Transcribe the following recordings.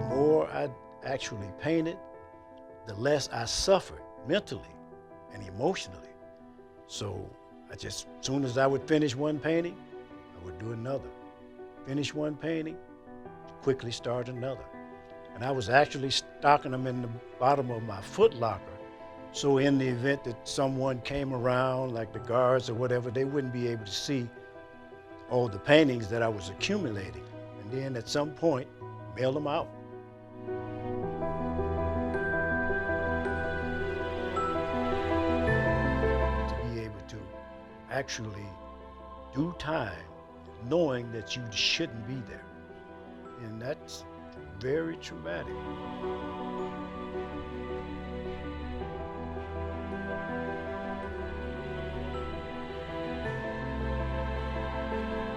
more I actually painted, the less I suffered mentally and emotionally. So as soon as I would finish one painting, I would do another. Finish one painting, quickly start another. And I was actually stocking them in the bottom of my foot locker. So in the event that someone came around, like the guards or whatever, they wouldn't be able to see all the paintings that I was accumulating. And then at some point, mail them out. To be able to actually do time knowing that you shouldn't be there. And that's very traumatic.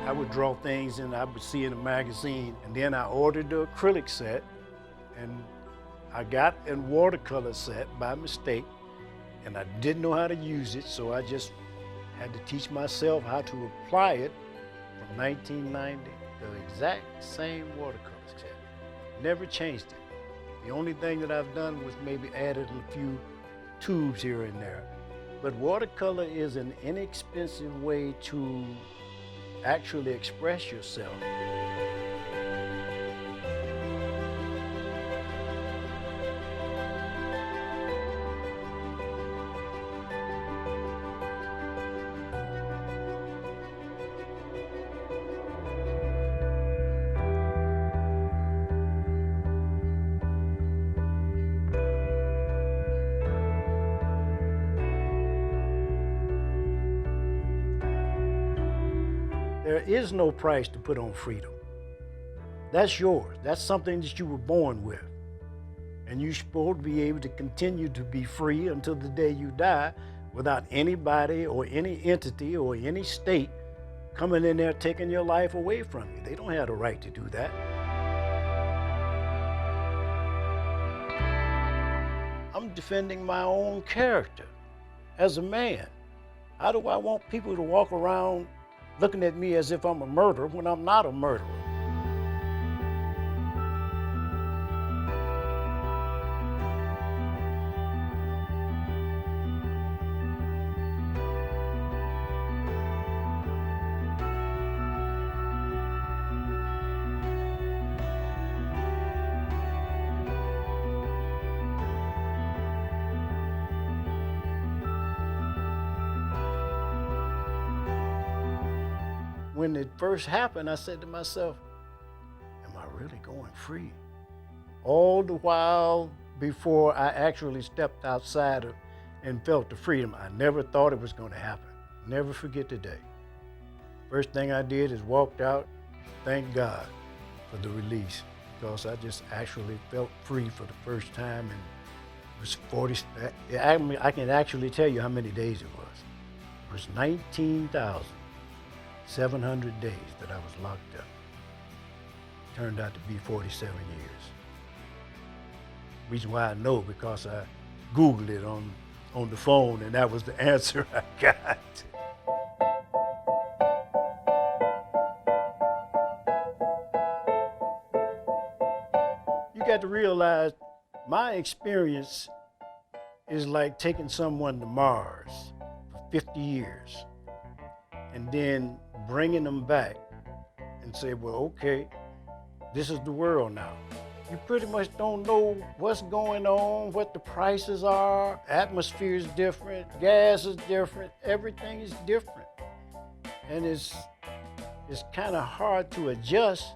I would draw things and I would see in a magazine, and then I ordered the acrylic set, and I got a watercolor set by mistake, and I didn't know how to use it, so I just had to teach myself how to apply it from 1990, the exact same watercolor set. Never changed it. The only thing that I've done was maybe added a few tubes here and there. But watercolor is an inexpensive way to actually express yourself. There is no price to put on freedom. That's yours. That's something that you were born with. And you're supposed to be able to continue to be free until the day you die without anybody or any entity or any state coming in there taking your life away from you. They don't have the right to do that. I'm defending my own character as a man. How do I want people to walk around looking at me as if I'm a murderer when I'm not a murderer? When it first happened, I said to myself, am I really going free? All the while before I actually stepped outside and felt the freedom, I never thought it was going to happen. Never forget the day. First thing I did is walked out, thank God for the release, because I just actually felt free for the first time. And it was 40, I can actually tell you how many days it was. It was 19,700 days that I was locked up. Turned out to be 47 years. Reason why I know, because I Googled it on the phone, and that was the answer I got. You got to realize my experience is like taking someone to Mars for 50 years and then bringing them back and say, well, okay, this is the world now. You pretty much don't know what's going on, what the prices are. Atmosphere is different, gas is different, everything is different. And it's kind of hard to adjust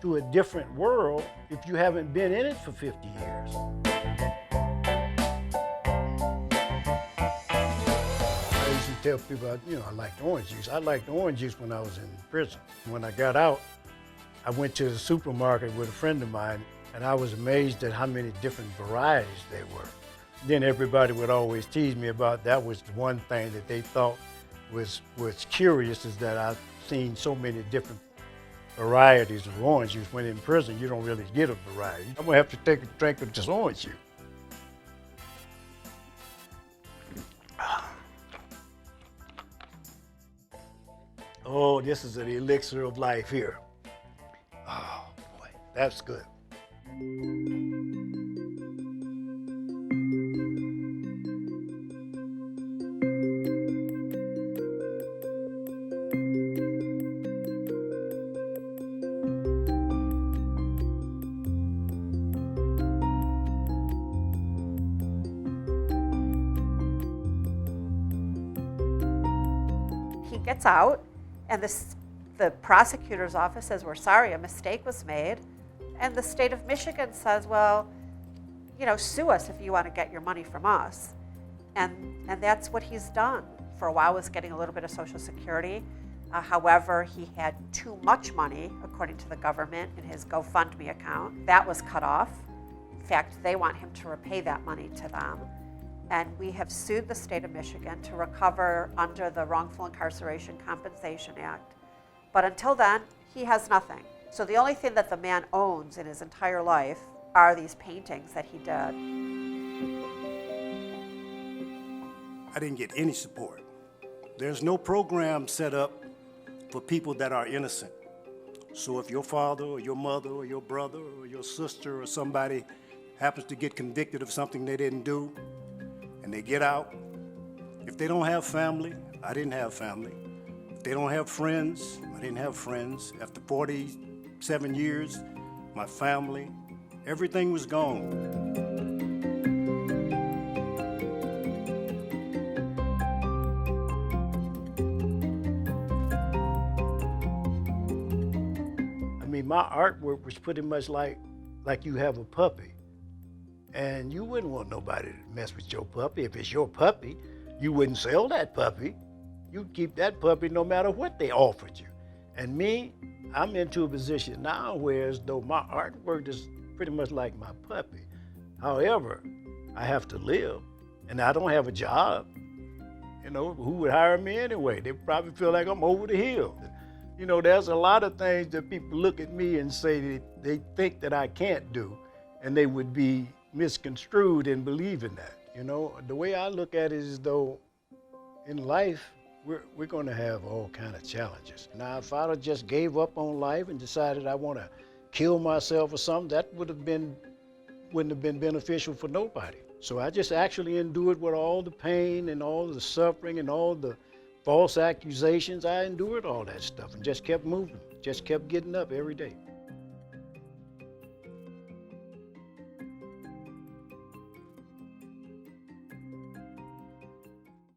to a different world if you haven't been in it for 50 years. I used to tell people, I liked orange juice. I liked orange juice when I was in prison. When I got out, I went to the supermarket with a friend of mine, and I was amazed at how many different varieties there were. Then everybody would always tease me about that. Was the one thing that they thought was curious, is that I've seen so many different varieties of orange juice. When in prison, you don't really get a variety. I'm gonna have to take a drink of this orange juice. Oh, this is an elixir of life here. Oh boy, that's good. He gets out, and the prosecutor's office says, we're sorry, a mistake was made. And the state of Michigan says, well, sue us if you want to get your money from us. And that's what he's done. For a while was getting a little bit of Social Security. However, he had too much money, according to the government, in his GoFundMe account. That was cut off. In fact, they want him to repay that money to them. And we have sued the state of Michigan to recover under the Wrongful Incarceration Compensation Act. But until then, he has nothing. So the only thing that the man owns in his entire life are these paintings that he did. I didn't get any support. There's no program set up for people that are innocent. So if your father or your mother or your brother or your sister or somebody happens to get convicted of something they didn't do, and they get out, if they don't have family, I didn't have family. If they don't have friends, I didn't have friends. After 47 years, my family, everything was gone. I mean, my artwork was pretty much like you have a puppy. And you wouldn't want nobody to mess with your puppy. If it's your puppy, you wouldn't sell that puppy. You'd keep that puppy no matter what they offered you. And me, I'm into a position now where as though my artwork is pretty much like my puppy. However, I have to live, and I don't have a job. Who would hire me anyway? They probably feel like I'm over the hill. There's a lot of things that people look at me and say they think that I can't do, and they would be misconstrued in believing that. The way I look at it is though in life, we're going to have all kind of challenges. Now, if I just gave up on life and decided I want to kill myself or something, that wouldn't have been beneficial for nobody. So I just actually endured with all the pain and all the suffering and all the false accusations. I endured all that stuff and just kept moving, just kept getting up every day.